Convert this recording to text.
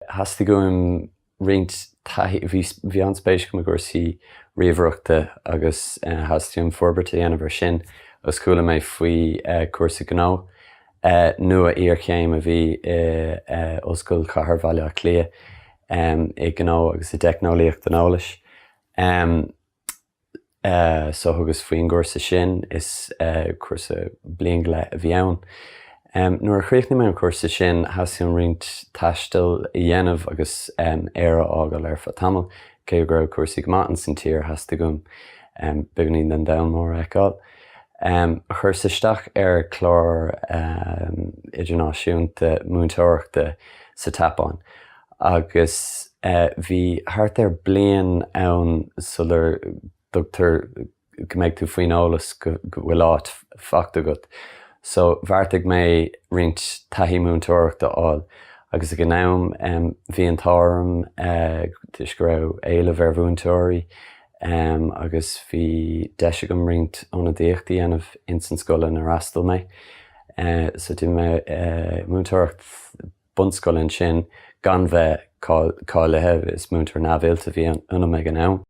Hastig goim rint bhí an spéis go gur si riomhreachta agus hastíim forbairt dhéanamh sin os coolla mé faoi cuasa gná. Nua iarchéim a bhí oscail chathair bhaile clia I gná agus I deicneolaíocht an eolais. So agus faoin gcúrsa sin is cuasa bliain le a bhí ann. Nuair a chríochnaí mé an cuasa sin hasíonn rint taistil I dhéanamh agus éire ágáil ar fa tamil cé go raibh cuasaí go maitan san tír hastig gom beagnaí den domhnmór eáil. Chuir isteach ar chlár idirnáisiúnta múinteoireachta sa tapáin. Agus bhí thart ar bliain ann sular dugtar go mbeidh tú faoin eolas go bhfuil áit fachta agat. So bharrtaigh mé rint taithí múinteoireachta áil. Agus ag an am bhí an táirm tuis go raibh éileamh ar bhúntóirí agus bhí deise gom rint óna díochtaí anamh in san scoil ar astal mé. So dú mé múinteoireacht bunscoilinn sin gan bheith cáilethe is múinteoir nábhéalta bhí anam ag an am.